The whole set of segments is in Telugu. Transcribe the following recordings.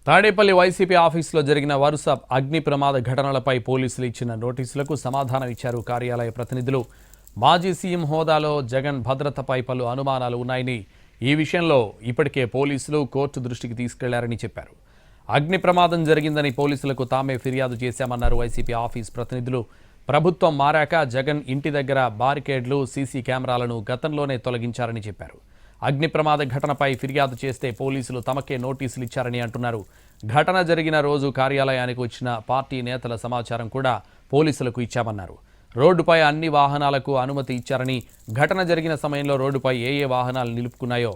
తాడేపల్లి వైసీపీ ఆఫీసులో జరిగిన వరుస అగ్ని ప్రమాద ఘటనలపై పోలీసులు ఇచ్చిన నోటీసులకు సమాధానం ఇచ్చారు కార్యాలయ ప్రతినిధులు. మాజీ సీఎం హోదాలో జగన్ భద్రతపై పలు అనుమానాలు ఉన్నాయని, ఈ విషయంలో ఇప్పటికే పోలీసులు కోర్టు దృష్టికి తీసుకెళ్లారని చెప్పారు. అగ్ని ప్రమాదం జరిగిందని పోలీసులకు తామే ఫిర్యాదు చేశామన్నారు వైసీపీ ఆఫీస్ ప్రతినిధులు. ప్రభుత్వం మారాక జగన్ ఇంటి దగ్గర బారికేడ్లు, సీసీ కెమెరాలను గతంలోనే తొలగించారని చెప్పారు. అగ్ని ప్రమాద ఘటనపై ఫిర్యాదు చేస్తే పోలీసులు తమకే నోటీసులు ఇచ్చారని అంటున్నారు. ఘటన జరిగిన రోజు కార్యాలయానికి వచ్చిన పార్టీ నేతల సమాచారం కూడా పోలీసులకు ఇచ్చామన్నారు. రోడ్డుపై అన్ని వాహనాలకు అనుమతి ఇచ్చారని, ఘటన జరిగిన సమయంలో రోడ్డుపై ఏ వాహనాలు నిలుపుకున్నాయో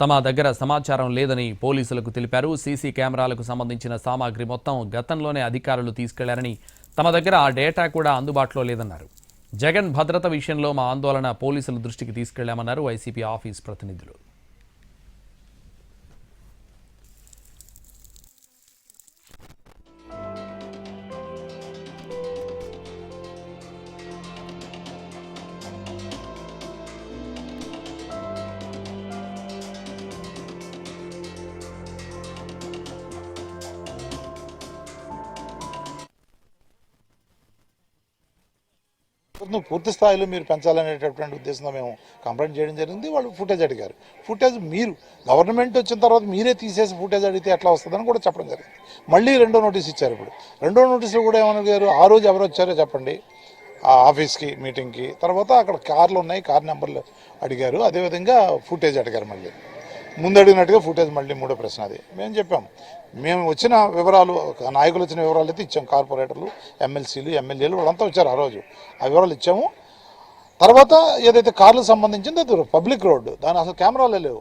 తమ దగ్గర సమాచారం లేదని పోలీసులకు తెలిపారు. సీసీ కెమెరాలకు సంబంధించిన సామాగ్రి మొత్తం గతంలోనే అధికారులు తీసుకెళ్లారని, తమ దగ్గర ఆ డేటా కూడా అందుబాటులో లేదన్నారు. జగన్ భద్రత విషయంలో మా ఆందోళన పోలీసుల దృష్టికి తీసుకెళ్లామన్నారు వైసీపీ ఆఫీస్ ప్రతినిధులు. పూర్తి స్థాయిలో మీరు పెంచాలనేటటువంటి ఉద్దేశంతో మేము కంప్లైంట్ చేయడం జరిగింది. వాళ్ళు ఫుటేజ్ అడిగారు. ఫుటేజ్ మీరు గవర్నమెంట్ వచ్చిన తర్వాత మీరే తీసేసి ఫుటేజ్ అడిగితే ఎట్లా వస్తుందని కూడా చెప్పడం జరిగింది. మళ్ళీ రెండో నోటీస్ ఇచ్చారు. ఇప్పుడు రెండో నోటీసులో కూడా ఏమన్నారు, ఆ రోజు ఎవరు వచ్చారో చెప్పండి ఆ ఆఫీస్కి మీటింగ్కి. తర్వాత అక్కడ కార్లు ఉన్నాయి, కార్ నెంబర్లు అడిగారు. అదేవిధంగా ఫుటేజ్ అడిగారు. మళ్ళీ ముందు అడిగినట్టుగా ఫుటేజ్ మళ్ళీ మూడో ప్రశ్న. అది మేము చెప్పాం. మేము వచ్చిన వివరాలు, నాయకులు వచ్చిన వివరాలు అయితే ఇచ్చాం. కార్పొరేటర్లు, ఎమ్మెల్సీలు, ఎమ్మెల్యేలు వాళ్ళంతా వచ్చారు ఆ రోజు. ఆ వివరాలు ఇచ్చాము. తర్వాత ఏదైతే కార్లకు సంబంధించింది అది పబ్లిక్ రోడ్డు, దాని అసలు కెమెరాలే లేవు.